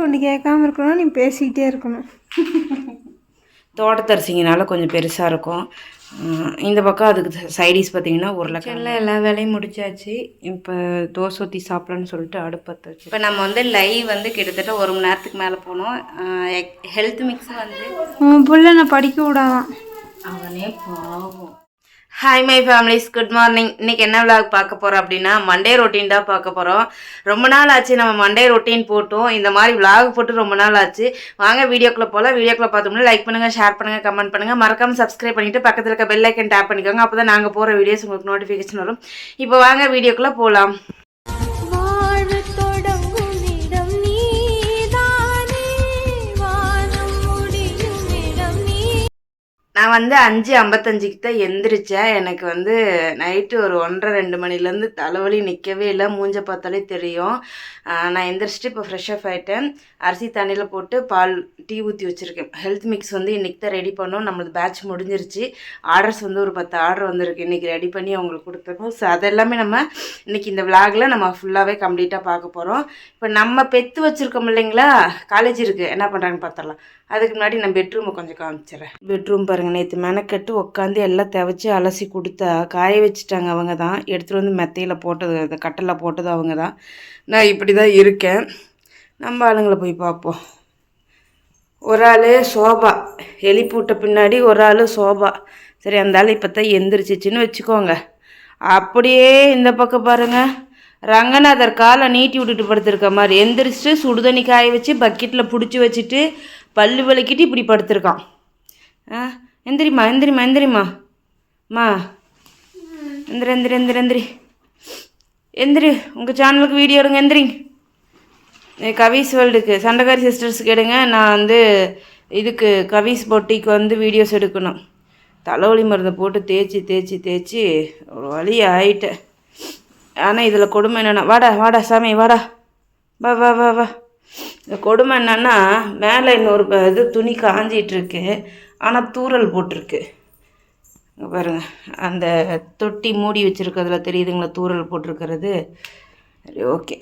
ஒன்று கேட்காம இருக்கணும், நீ பேசிக்கிட்டே இருக்கணும். தோட்டத்தரிசிங்கனால கொஞ்சம் பெருசாக இருக்கும். இந்த பக்கம் அதுக்கு சைடிஸ் பார்த்தீங்கன்னா உருளைக்கிழங்கு எல்லா வேலையும் முடிச்சாச்சு. இப்போ தோசை ஊற்றி சாப்பிட்லான்னு சொல்லிட்டு அடுப்பத்தை வச்சு இப்போ நம்ம வந்து லைவ் வந்து கிட்டத்தட்ட 1 மணி நேரத்துக்கு மேலே போனோம். ஹெல்த் மிக்ஸ் வந்து உன் பிள்ளை நான் படிக்க விடாதான். அவனே பாவம். Hi my families, good morning. இன்றைக்கி என்ன விளாக் பார்க்க போகிறோம் அப்படின்னா மண்டே ரொட்டீன் தான் பார்க்க போகிறோம். ரொம்ப நாள் ஆச்சு நம்ம மண்டே ரொட்டீன் போட்டோம். இந்த மாதிரி விளாக் போட்டு ரொம்ப நாள் ஆச்சு. வாங்க வீடியோக்குள்ளே போகலாம். வீடியோக்குள்ளே பார்த்தோம்னா லைக் பண்ணுங்கள், ஷேர் பண்ணுங்கள், கமெண்ட் பண்ணுங்கள், மறக்காமல் சப்ஸ்கிரைப் பண்ணிவிட்டு பக்கத்தில் இருக்க பெல் ஐக்கன் டேப் பண்ணிக்கோங்க. அப்போ தான் நாங்கள் போகிற வீடியோஸ் உங்களுக்கு நோட்டிஃபிகேஷன் வரும். இப்போ வாங்க வீடியோக்குள்ளே போகலாம். நான் வந்து 5:55க்கு தான் எந்திரிச்சேன். எனக்கு வந்து நைட்டு ஒரு 1:30-2 மணிலேருந்து தலைவலி நிற்கவே இல்லை. மூஞ்ச பார்த்தாலே தெரியும். நான் எந்திரிச்சிட்டு இப்போ ஃப்ரெஷ் அப் ஆகிட்டேன். அரிசி தண்ணியில் போட்டு பால் டீ ஊற்றி வச்சுருக்கேன். ஹெல்த் மிக்ஸ் வந்து இன்றைக்கி தான் ரெடி பண்ணோம். நம்மளது பேட்ச் முடிஞ்சிருச்சு. ஆர்டர்ஸ் வந்து ஒரு 10 ஆர்டர் வந்திருக்கு. இன்றைக்கி ரெடி பண்ணி அவங்களுக்கு கொடுத்துருக்கோம். ஸோ அதெல்லாமே நம்ம இன்றைக்கி இந்த விளாகில் நம்ம ஃபுல்லாகவே கம்ப்ளீட்டாக பார்க்க போகிறோம். இப்போ நம்ம பெற்று வச்சுருக்கோம் இல்லைங்களா, காலேஜ் இருக்குது, என்ன பண்ணுறாங்கன்னு பார்த்துடலாம். அதுக்கு முன்னாடி நான் பெட்ரூமை கொஞ்சம் காமிச்சிடுறேன். பெட்ரூம் பாருங்கள், நேற்று மெனக்கட்டு உட்காந்து எல்லாம் துவைச்சி அலசி கொடுத்தா காய வச்சுட்டாங்க. அவங்க தான் எடுத்துகிட்டு வந்து மெத்தையில் போட்டது, அந்த கட்டலில் போட்டது அவங்க தான். நான் இப்படி தான் இருக்கேன். நம்ம ஆளுங்களை போய் பார்ப்போம். ஒரு ஆள் சோபா எழுப்பிவிட்ட பின்னாடி ஒரு ஆள் சோபா. சரி, அந்த ஆள் இப்போ தான் எந்திரிச்சிச்சின்னு வச்சுக்கோங்க. அப்படியே இந்த பக்கம் பாருங்கள், ரங்கநாதர் காலை நீட்டி விட்டுட்டு படுத்துருக்க மாதிரி எந்திரிச்சிட்டு சுடுதண்ணி காய வச்சு பக்கெட்டில் பிடிச்சி வச்சுட்டு பல்லு விளக்கிட்டு இப்படி படுத்துருக்கான். எந்திரிம்மா எந்திரிம்மா எந்திரிம்மா மா, எந்திரி எந்திரி எந்திரி எந்திரி எந்திரி, உங்கள் சேனலுக்கு வீடியோ எடுங்க, எந்திரிங்க. கவிஸ் வேர்ல்டுக்கு சண்டைக்காரி சிஸ்டர்ஸுக்கு எடுங்க. நான் வந்து இதுக்கு கவிஸ் பொட்டிக்கு வந்து வீடியோஸ் எடுக்கணும். தலைவலி மருந்தை போட்டு தேய்ச்சி தேய்ச்சி தேய்ச்சி ஒரு வழி ஆகிட்டேன். ஆனால் இதில் கொடுமை என்னென்னா, வாடா வாடா சாமி வாடா, வா வா வா வா. இந்த கொடுமை என்னன்னா, மேலே இன்னொரு இது துணி காஞ்சிகிட்ருக்கு, ஆனால் தூரல் போட்டிருக்கு. பாருங்கள், அந்த தொட்டி மூடி வச்சுருக்கிறதுல தெரியுதுங்களா தூரல் போட்டிருக்கிறது. சரி, ஓகே.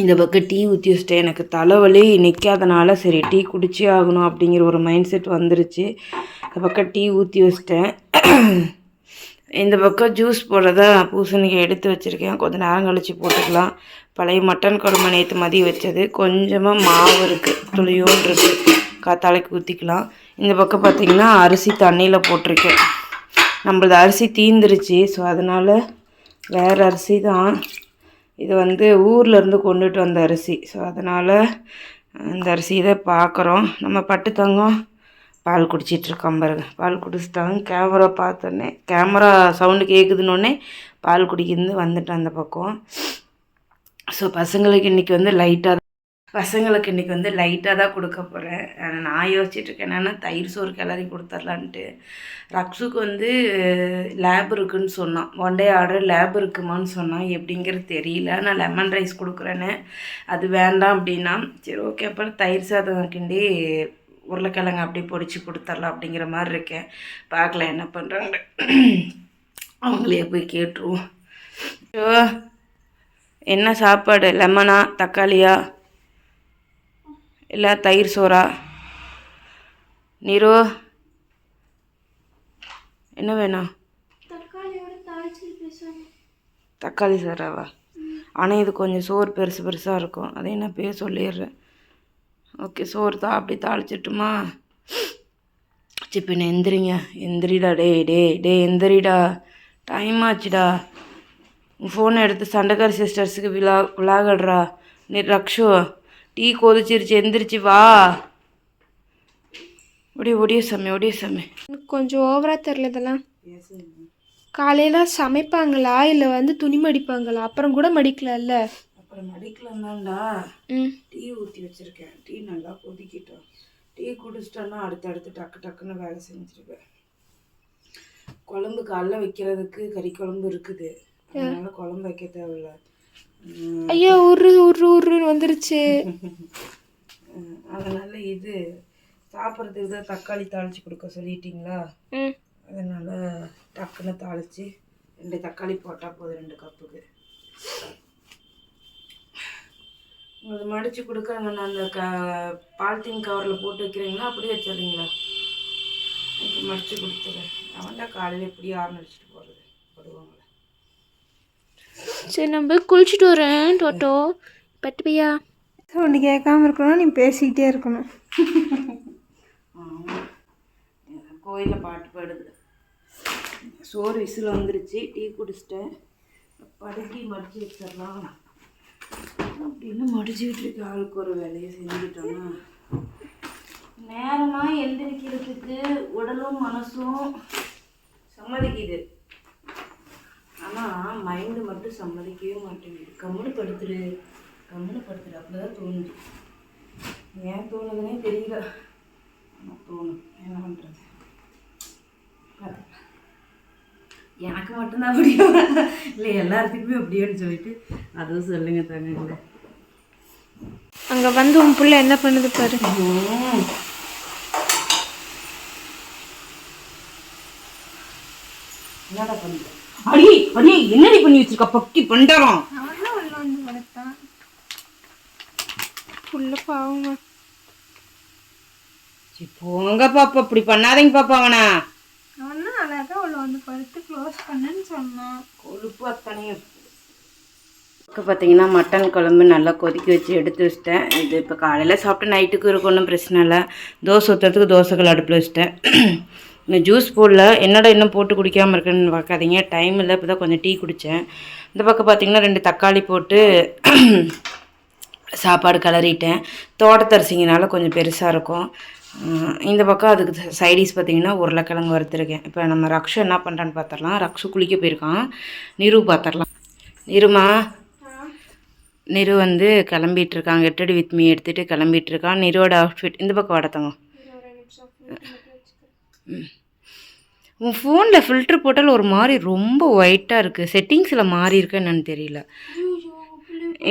இந்த பக்கம் டீ ஊற்றி வச்சிட்டேன். எனக்கு தலைவலி நிற்காதனால சரி டீ குடிச்சே ஆகணும் அப்படிங்கிற ஒரு மைண்ட் செட் வந்துருச்சு. இந்த பக்கம் டீ ஊற்றி வச்சிட்டேன். இந்த பக்கம் ஜூஸ் போடுறதா பூசணிக்காய் எடுத்து வச்சுருக்கேன். கொஞ்சம் நேரம் கழித்து போட்டுக்கலாம். பழைய மட்டன் குழம்பு நேற்று மதியம் வச்சது, கொஞ்சமாக மாவு இருக்குது, துளியோடு இருக்குது, காத்தாலைக்கு ஊற்றிக்கலாம். இந்த பக்கம் பார்த்திங்கன்னா அரிசி தண்ணியில் போட்டிருக்கேன். நம்மளது அரிசி தீந்துருச்சு. ஸோ அதனால் வேறு அரிசி தான். இது வந்து ஊர்லேருந்து கொண்டுட்டு வந்த அரிசி. ஸோ அதனால் இந்த அரிசி தான் பார்க்குறோம். நம்ம பட்டு தங்கம் பால் குடிச்சிட்ருக்கோம் பாருங்க. பால் குடிச்சிட்டாங்க. கேமரா பார்த்தோன்னே, கேமரா சவுண்டு கேட்குதுன்னொடனே பால் குடிக்கிறது வந்துட்டேன் அந்த பக்கம். ஸோ பசங்களுக்கு இன்றைக்கி வந்து லைட்டாக தான் கொடுக்க போகிறேன். நான் யோசிச்சுட்ருக்கேன் என்னென்னா தயிர் சோறு கிளறி கொடுத்துர்லான்ட்டு. ரக்ஸுக்கு வந்து லேப் இருக்குதுன்னு சொன்னான். 1 டே ஆர்டர் லேப் இருக்குமான்னு சொன்னான். எப்படிங்கிறது தெரியல. நான் லெமன் ரைஸ் கொடுக்குறேன்னு, அது வேண்டாம் அப்படின்னா சரி ஓகே, அப்புறம் தயிர் சாதம் கிண்டி உருளைக்கிழங்கு அப்படியே பொடிச்சு கொடுத்துர்லாம் அப்படிங்கிற மாதிரி இருக்கேன். பார்க்கல என்ன பண்ணுறாங்க, அவங்களே போய் கேட்டுருவோம். ஸோ என்ன சாப்பாடு, லெமனா தக்காளியா இல்லை தயிர் சோறா? நீரோ என்ன வேணும்? தக்காளி சோறாவா? ஆனால் இது கொஞ்சம் சோறு பெருசு பெருசாக இருக்கும். அதை நான் பேர் சொல்லிடுறேன். ஓகே, சோறு தான் அப்படி தாளிச்சிட்டுமா? சிப்பின்னு எந்திரிங்க, எந்திரிடா, டே டே டே எந்திரிடா, டைம் ஆச்சுடா. உன் ஃபோனை எடுத்து சண்டைக்காரி சிஸ்டர்ஸுக்கு விளாகடுறா. நீ ரக்ஷு டீ கொதிச்சிருச்சு, எந்திரிச்சு வா. ஒடிய சாமி. கொஞ்சம் ஓவராக தெரில இதெல்லாம். காலையில் சமைப்பாங்களா இல்லை வந்து துணி மடிப்பாங்களா? அப்புறம் கூட மடிக்கலாம்ல. அப்புறம் மடிக்கலாம்தான்டா. டீ ஊற்றி வச்சுருக்கேன். டீ நல்லா கொதிக்கிட்டோம். டீ குடிச்சிட்டோன்னா அடுத்தடுத்து டக்குன்னு வேலை செஞ்சுருவேன். குழம்பு காலைல வைக்கிறதுக்கு கறி குழம்பு இருக்குது, அதனால குழம்பு வைக்க தேவையில்ல. ஐயோ உருன்னு வந்துருச்சு. அதனால் இது சாப்பிட்றதுக்கு தான் தக்காளி தாளித்து கொடுக்க சொல்லிட்டீங்களா? அதனால் டக்குன்னு தாளித்து 2 தக்காளி போட்டால் போதும் 2 கப்புக்கு. அது மடித்து கொடுக்குறேங்க. நான் அந்த பாலித்தீன் கவரில் போட்டு வைக்கிறீங்களா அப்படியே வச்சிடுறீங்களா? இப்போ மடித்து கொடுத்துறேன். அவன்டா காலையில் எப்படி ஆறு அடிச்சுட்டு போகிறது படுவாங்களே. சரி நம்ம குளிச்சுட்டு வரேன் டோட்டோ. பட்டு பையா ஒன்று கேட்காம இருக்கணும், நீ பேசிக்கிட்டே இருக்கணும். கோயிலில் பாட்டு பாடுது. சோறு விசில் வந்துருச்சு. டீ குடிச்சிட்டேன். படுக்கி மடித்து வச்சிடலாம் அப்படின்னு மடிச்சுக்கிட்டு இருக்க. ஆளுக்கு ஒரு வேலையை செஞ்சுக்கிட்டோன்னா நேரமாக எந்திரிக்கிறதுக்கு உடலும் மனசும் சம்மதிக்குது. ஆனால் மைண்டு மட்டும் சம்மதிக்கவே மாட்டேங்குது. கம்முன்னு படுத்துரு அப்படிதான் தோணுது. ஏன் தோணுதுன்னே தெரியல. ஆனால் தோணும். என்ன பண்ணுறது? பார்த்துக்கலாம். எனக்கு மட்டும்தான் அப்படியும் இல்லை, எல்லாத்துக்குமே அப்படியோன்னு சொல்லிட்டு அதுவும் சொல்லுங்க தாங்க. அங்கே வந்து உன் பிள்ளை என்ன பண்ணுது பாரு. என்னடா பண்ணுற? அடி அடி என்னடி பண்ணி வச்சிருக்கா? பக்கி பண்டாரம். அவன்லாம் உள்ள வந்து படுத்தான். புள்ள பாவமா. போங்க பாப்பா, இப்படி பண்ணாதீங்க பாப்பா. அவனா அவனா அழகா உள்ள வந்து படுத்து க்ளோஸ் பண்ணுன்னு சொன்னான். கொழுப்பு அத்தனையும். இப்போ பார்த்தீங்கன்னா மட்டன் குழம்பு நல்லா கொதிக்க வச்சு எடுத்து வச்சிட்டேன். இது இப்போ காலையில் சாப்பிட்டு நைட்டுக்கு இருக்கும், ஒன்றும் பிரச்சனை இல்லை. தோசை ஊற்றுறதுக்கு தோசைகள் அடுப்பில் வச்சிட்டேன். இன்னும் ஜூஸ் போடல. என்னடா இன்னும் போட்டு குடிக்காமல் இருக்குன்னு பார்க்காதீங்க, டைம் இல்லை. இப்போ தான் கொஞ்சம் டீ குடித்தேன். இந்த பக்கம் பார்த்தீங்கன்னா 2 தக்காளி போட்டு சாப்பாடு கிளறிட்டேன். தோட்டத்தரிசிங்கனால கொஞ்சம் பெருசாக இருக்கும். இந்த பக்கம் அதுக்கு சைடிஸ் பார்த்திங்கன்னா உருளைக்கிழங்கு வறுத்துருக்கேன். இப்போ நம்ம ரக்ஷு என்ன பண்ணுறான்னு பார்த்துடலாம். ரக்ஷு குளிக்க போயிருக்கான். நிரு பார்த்துடலாம். நிருமா, நிரு வந்து கிளம்பிகிட்ருக்கான். கெட்டடி வித் மீ எடுத்துகிட்டு கிளம்பிகிட்ருக்கான். நிருவோட அவுட்ஃபிட் இந்த பக்கம் வடத்தங்க. உன் ஃபோனில் ஃபில்ட்ரு போட்டால் ஒரு மாதிரி ரொம்ப ஒயிட்டாக இருக்குது. செட்டிங்ஸில் மாறி இருக்கா என்னன்னு தெரியல.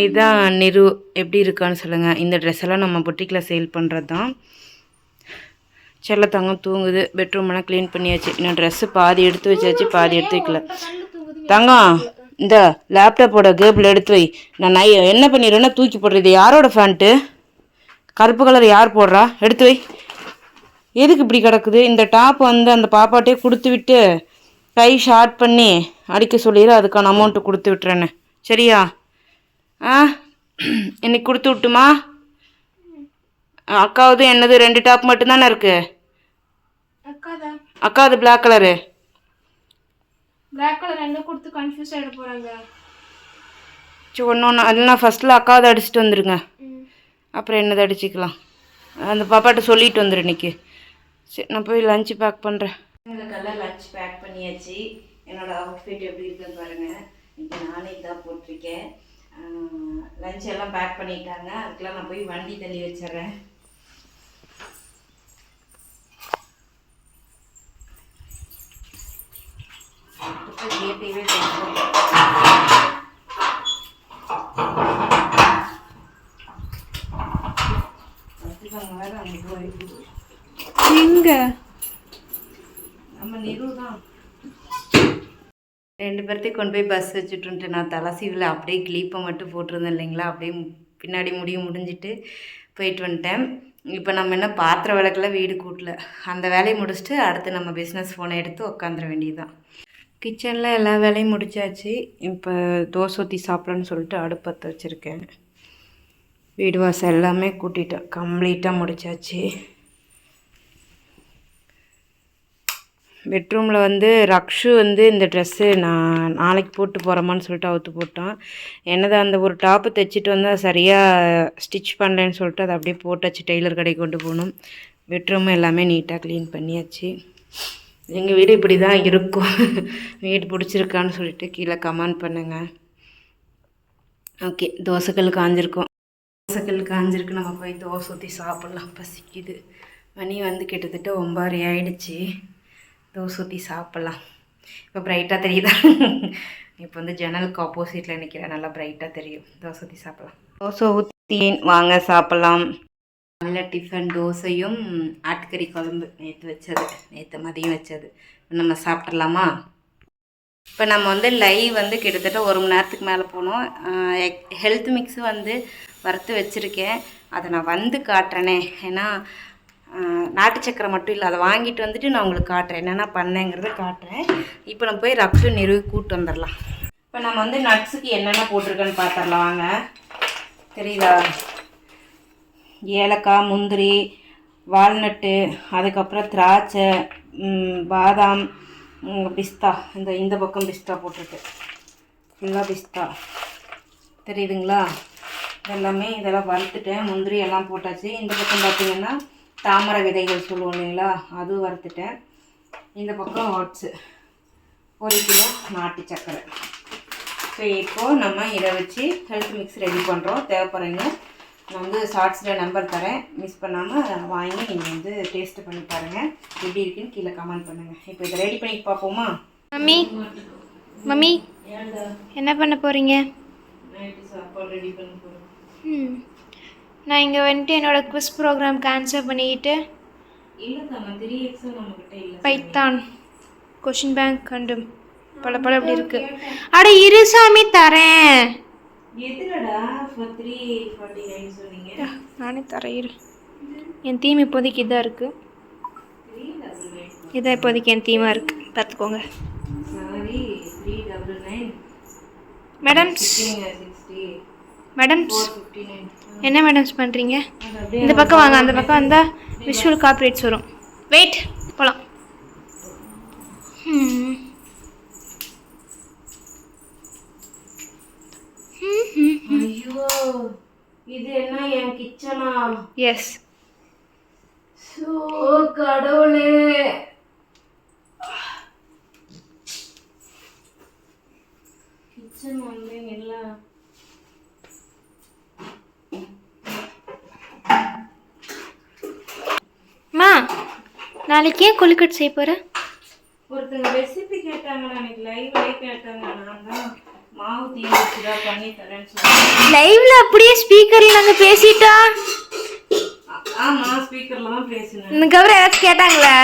இதுதான் நிரு. எப்படி இருக்கான்னு சொல்லுங்கள். இந்த ட்ரெஸ் எல்லாம் நம்ம பொட்டிக்கில் சேல் பண்ணுறது தான். செல்ல தங்கம் தூங்குது. பெட்ரூமெல்லாம் க்ளீன் பண்ணியாச்சு. இன்னும் ட்ரெஸ்ஸு பாதி எடுத்து வச்சாச்சு, பாதி எடுத்து வைக்கல. தங்கம், இந்த லேப்டாப்போட கேபிள் எடுத்து வை. நான் என்ன பண்ணிடுறேன்னா தூக்கி போடுறது. யாரோட ஃபேண்ட்டு? கருப்பு கலர் யார் போடுறா? எடுத்து வை. எதுக்கு இப்படி கிடக்குது? இந்த டாப் வந்து அந்த பாப்பாட்டே கொடுத்து விட்டு கை ஷார்ட் பண்ணி அடிக்க சொல்லிடு. அதுக்கான அமௌண்ட்டு கொடுத்து விட்டுறேன்னு, சரியா? இன்னைக்கு கொடுத்து விட்டுமா? அக்காவது என்னது 2 டாப் மட்டும்தானே இருக்கு. அக்காவது பிளாக் கலரு. பிளாக் கலர் என்ன கொடுத்து கன்ஃபியூஸ் ஆகிட போகிறாங்க. சரி, ஒன்று அதெல்லாம் ஃபஸ்ட்டில் அக்காவது அடிச்சுட்டு வந்துடுங்க. அப்புறம் என்னது அடிச்சுக்கலாம். அந்த பாப்பாட்ட சொல்லிட்டு வந்துடு இன்னைக்கு. சரி, நான் போய் லஞ்சு பேக் பண்ணுறேன். எங்களுக்கெல்லாம் லஞ்ச் பேக் பண்ணியாச்சு. என்னோடய அவுட்ஃபிட் எப்படி இருக்குன்னு பாருங்கள். இன்னைக்கு நானே இதான் போட்டிருக்கேன். லஞ்ச் எல்லாம் பேக் பண்ணிட்டாங்க. அதுக்கெல்லாம் நான் போய் வண்டி தள்ளி வச்சிட்றேன். கேட்டையவே வேறு அங்கே போய் எங்க நம்ம நிரு தான் 2 பேர்த்தையும் கொண்டு போய் பஸ் வச்சுட்டு நான் தலை சீவில் அப்படியே கிளீப்பை மட்டும் போட்டிருந்தேன் இல்லைங்களா. அப்படியே பின்னாடி முடிஞ்சிட்டு போயிட்டு வந்துட்டேன். இப்போ நம்ம என்ன பாத்திரம் விளக்கில் வீடு கூட்டல. அந்த வேலையை முடிச்சுட்டு அடுத்து நம்ம பிஸ்னஸ் ஃபோனை எடுத்து உட்காந்துட வேண்டியதுதான். கிச்சனில் எல்லா வேலையும் முடிச்சாச்சு. இப்போ தோசை ஊற்றி சாப்பிட்லான்னு சொல்லிட்டு அடுப்பத்தை வச்சுருக்கேன். வீடு வாசல் எல்லாமே கூட்டிட்டேன். கம்ப்ளீட்டாக முடிச்சாச்சு. பெட்ரூமில் வந்து ரக்ஷு வந்து இந்த ட்ரெஸ்ஸு நான் நாளைக்கு போட்டு போகிறோமான்னு சொல்லிட்டு அவுத்து போட்டான். என்னது அந்த ஒரு டாப்பு தைச்சிட்டு வந்தால் சரியாக ஸ்டிச் பண்ணலன்னு சொல்லிட்டு அதை அப்படியே போட்டாச்சு. டெய்லர் கடைக்கு கொண்டு போகணும். பெட்ரூம் எல்லாமே நீட்டாக க்ளீன் பண்ணியாச்சு. எங்கள் வீடு இப்படி தான் இருக்கும். வீடு பிடிச்சிருக்கான்னு சொல்லிட்டு கீழே கமெண்ட் பண்ணுங்கள். ஓகே, தோசைக்கல் காஞ்சிருக்கும். தோசைக்கல் காஞ்சிருக்கு. நம்ம போய் தோசை ஊற்றி சாப்பிட்லாம். பசிக்குது. மணி வந்து கிட்டத்தட்ட 9:30 ஆகிடுச்சி. தோசை ஊற்றி சாப்பிட்லாம். இப்போ ப்ரைட்டாக தெரியுதா? இப்போ வந்து ஜன்னலுக்கு ஆப்போசிட்டில் நிற்கிறேன். நல்லா ப்ரைட்டாக தெரியும். தோசை ஊற்றி சாப்பிட்லாம். தோசை ஊற்றி வாங்க சாப்பிட்லாம். நல்ல டிஃபன் தோசையும் ஆட்டுக்கறி குழம்பு நேற்று மதியம் வச்சது. நம்ம சாப்பிட்றலாமா? இப்போ நம்ம வந்து லைவ் வந்து கிட்டத்தட்ட 1 மணி நேரத்துக்கு மேலே போனோம். ஹெல்த் மிக்ஸு வந்து வறுத்து வச்சுருக்கேன். அதை நான் வந்து காட்டுறேனே. ஏன்னா நாட்டு சக்கரை மட்டும் இல்லை, அதை வாங்கிட்டு வந்துட்டு நான் உங்களுக்கு காட்டுறேன், என்னென்ன பண்ணேங்கிறத காட்டுறேன். இப்போ நம்ம போய் ரக்ஷு நிறுவி கூப்பிட்டு வந்துடலாம். இப்போ நம்ம வந்து நட்ஸுக்கு என்னென்ன போட்டிருக்கேன்னு பார்த்துடலாம் வாங்க. தெரியுதா? ஏலக்காய், முந்திரி, வால்நட்டு, அதுக்கப்புறம் திராட்சை, பாதாம், பிஸ்தா. இந்த பக்கம் பிஸ்தா போட்டிருக்கு, ஃபுல்லாக பிஸ்தா தெரியுதுங்களா? எல்லாமே இதெல்லாம் வறுத்துட்டேன். முந்திரி எல்லாம் போட்டாச்சு. இந்த பக்கம் பார்த்திங்கன்னா தாமரை விதைகள் சொல்லுவோம் இல்லைங்களா, அதுவும் வறுத்துட்டேன். இந்த பக்கம் ஓட்ஸு, 1 கிலோ நாட்டு சக்கரை. ஸோ இப்போது நம்ம இதை வச்சு ஹெல்த் மிக்ஸ் ரெடி பண்ணுறோம். தேவைப்படுறீங்க, நான் வந்து ஷார்ட்ஸில் நம்பர் தரேன், மிஸ் பண்ணாமல் வாங்கி நீங்கள் வந்து டேஸ்ட்டு பண்ணி பாருங்கள். எப்படி இருக்குன்னு கீழே கமெண்ட் பண்ணுங்கள். இப்போ இதை ரெடி பண்ணி பார்ப்போமா? மம்மி என்ன பண்ண போகிறீங்க? நைட்டு சாப்பாடு ரெடி பண்ண போகிறோம். நான் இங்கே வந்துட்டு என்னோடய குவிஸ் ப்ரோக்ராம் கேன்சல் பண்ணிக்கிட்டு பைத்தான் கொஷின் பேங்க் கண்டு பல அப்படி இருக்கு. அட இரு சாமி தரேன். நானே தரேன் இரு. என் தீம் இப்போதைக்கு இதாக இருக்குது. இதான் இப்போதைக்கு என் தீமாக இருக்குது, பார்த்துக்கோங்க. மேடம்ஸ் என்ன மேடம்ஸ் பண்ணுறீங்க? இந்த பக்கம் வாங்க, அந்த பக்கம் வந்தால் விஷுவல் காப்பிரைட்ஸ் வரும். வெயிட் போகலாம். ஐயோ, இது என்ன என் கிச்சனா? எஸ். சோ கடவுளே, கிச்சன் வந்து இல்லை. நாளைக்கு ஏன் கொழுக்கட்டை செய்ய போகிற? ஒருத்தங்க ரெசிபி கேட்டாங்க, அன்னைக்கு லைவ்லேயே கேட்டாங்க. நான் தான் மாவு தீவிரா பண்ணி தரேன்னு சொல்லுவேன். லைவ்ல அப்படியே ஸ்பீக்கர்ல நாங்கள் பேசிட்டா? ஆமாம், ஸ்பீக்கரில் தான் பேசினேன். இந்த கவரை ஏதாச்சும் கேட்டாங்களா?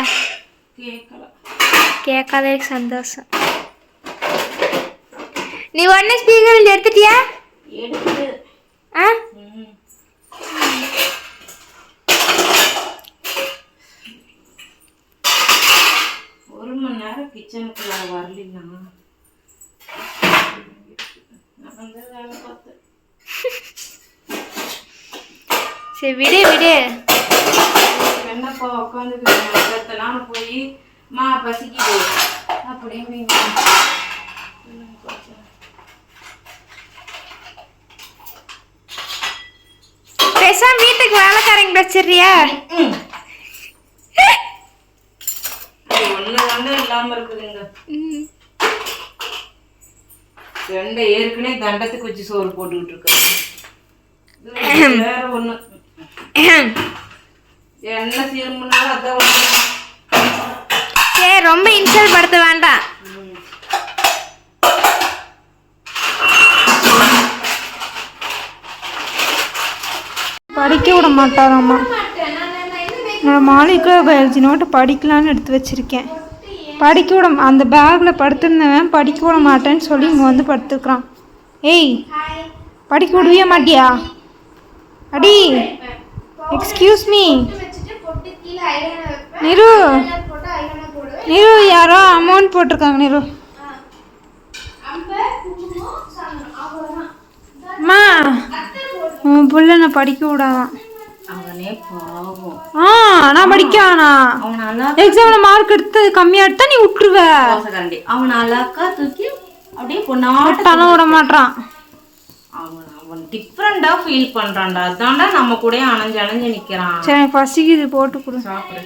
கேட்கல. சந்தோஷம். நீ உடனே ஸ்பீக்கரில் எடுத்துட்டியா? எடுத்து ஒரு மணி நேரம் கிச்சனுக்குள்ள வரலீங்க. சரி விடு விடு. என்னப்பா உட்காந்து நானும் போய் மா பசிக்குது அப்படின்னு பேசாம வீட்டுக்கு வேலைக்காரங்க வச்சிடுறியா? ஒண்ணு இல்லாம இருக்குதுங்க. ரெண்டு ஏற்கனவே தண்டத்துக்கு வச்சு சோறு போட்டுக்கிட்டு இருக்காங்க. வேற ஒண்ணு என்ன சீரம்னாலும் அதான் ஒண்ணு. சரி, ரொம்ப இன்சல்ட் படுத்த வேண்டாம். படிக்க விட மாட்டாராம்மா. நான் மாலிகுலர் பயாலஜி நோட்டு படிக்கலான்னு எடுத்து வச்சுருக்கேன். படிக்க விட அந்த பேக்கில் படுத்திருந்தவன் படிக்க விட மாட்டேன்னு சொல்லி இங்கே வந்து படுத்துக்கிறான். ஏய், படிக்க விடவே மாட்டியா? அடி, எக்ஸ்கியூஸ் மீ. நிரு நிரு, யாரோ அமௌண்ட் போட்டிருக்காங்க. நிரு அம்மா, உன் பிள்ளை நான் படிக்க விடாதான். நான் படிக்கானா? எக்ஸாம்ல மார்க் எடுத்து கம்மியா எடுத்தா நீ விட்டுருவ. அவன் அழகா தூக்கி அப்படியே பொண்ணாட்டம் விட மாட்டான். அவன் டிஃப்ரெண்டா ஃபீல் பண்றான்டா. அதான்டா நம்ம கூட அணைஞ்சு அணைஞ்சு நிக்கிறான். சரி, பசிக்குது, போட்டு கொடு. சாப்பிடு.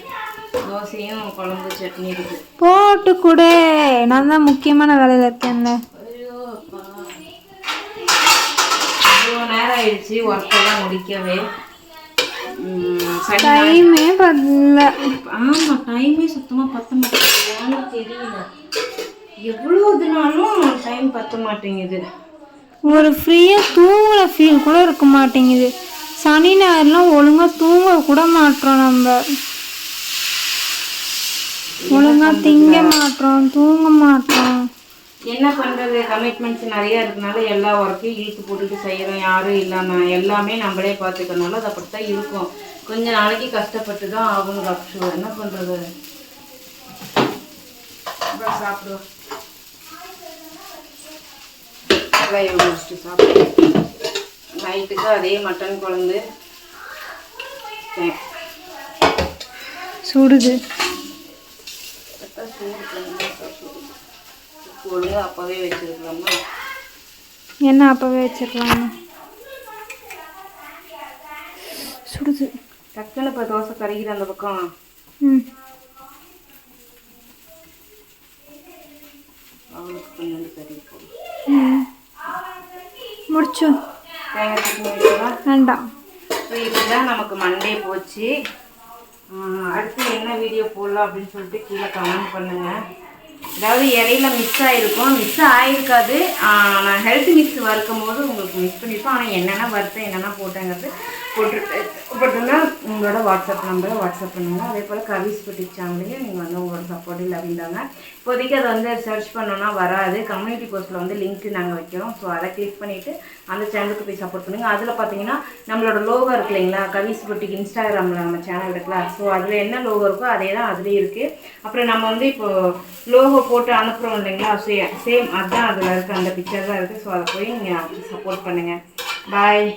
தோசையும் குழம்பு சட்னி இருக்கு, போட்டு கொடு. நான் தான் முக்கியமான வேலையில இருக்கேன்ல. நேரம் ஆயிடுச்சு, ஒர்க் எல்லாம் முடிக்கவே. டைமே பத்தல. ஆமா, டைமே சுத்தமா பத்த மாட்டேங்குது. தெரியல, எவ்வளவுனாலும் டைம் பத்த மாட்டேங்குது. ஒரு ஃப்ரீயா தூங்குற ஃபீல் கூட இருக்க மாட்டேங்குது. சனி ஞாயிறுலாம் ஒழுங்கா தூங்க கூட மாட்டோம். நம்ம ஒழுங்கா திங்க மாட்டோம், தூங்க மாட்டோம். என்ன பண்ணுறது, கமிட்மெண்ட்ஸ் நிறையா இருக்கனால எல்லா ஒர்க்கையும் இழுத்து போட்டுட்டு செய்கிறோம். யாரும் இல்லாமல் எல்லாமே நம்மளே பார்த்துக்கறனால அது அப்படி தான் இருக்கும். கொஞ்ச நாளைக்கு கஷ்டப்பட்டு தான் ஆகணும் ரக்ஷு. என்ன பண்ணுறது, அப்புறம் சாப்பிடுவோம். முடிச்சுட்டு சாப்பிடுவோம். நைட்டுக்கு அதே மட்டன் குழம்பு சுடுது. ஒழுங்கு அப்போவே வச்சுருக்கலாமா? என்ன அப்போவே வச்சிருக்கலாம்? சுடுது. டக்குன்னு இப்போ தோசை கறிக்கிற அந்த பக்கம். ம், அவளுக்கு கொஞ்சம் கறி போடும். முடிச்சு. தேங்காய் சட்னி வைக்கலாம் வேண்டாம். ஸோ இதுதான் நமக்கு மண்டே போச்சு. அடுத்து என்ன வீடியோ போடலாம் அப்படின்னு சொல்லிட்டு கீழே கமெண்ட் பண்ணுங்கள். அதாவது இடையில மிஸ் ஆகிருக்கும், மிஸ் ஆகிருக்காது. நான் ஹெல்த் மிக்ஸ் வறுக்கும் போது உங்களுக்கு மிஸ் பண்ணியிருப்போம். ஆனால் என்னென்ன வறுத்தேன் என்னென்ன போட்டேங்கிறது போட்டுருந்தா உங்களோட வாட்ஸ்அப் நம்பரை வாட்ஸ்அப் பண்ணுங்கள். அதே போல் கவிஸ் புட்டிக் சேனல்லையும் நீங்கள் வந்து உங்களோட சப்போர்ட் இல்லை அப்படின்றாங்க. இப்போதைக்கு அதை வந்து சர்ச் பண்ணோன்னா வராது. கம்யூனிட்டி போஸ்ட்டில் வந்து லிங்க் நாங்கள் வைக்கிறோம். ஸோ அதை கிளிக் பண்ணிவிட்டு அந்த சேனலுக்கு போய் சப்போர்ட் பண்ணுங்கள். அதில் பார்த்தீங்கன்னா நம்மளோட லோகோ இருக்கு இல்லைங்களா, கவிஸ் புட்டிக் இன்ஸ்டாகிராமில் நம்ம சேனல் இருக்குல்ல, ஸோ அதில் என்ன லோகோ இருக்கோ அதே தான் அதுலேயும் இருக்குது. அப்புறம் நம்ம வந்து இப்போது லோகோ போட்டு அனுப்புகிறோம் இல்லைங்களா, சேம் அதுதான் அதில் இருக்குது, அந்த பிக்சர் தான் இருக்குது. ஸோ அதை போய் நீங்கள் சப்போர்ட் பண்ணுங்கள். பாய்.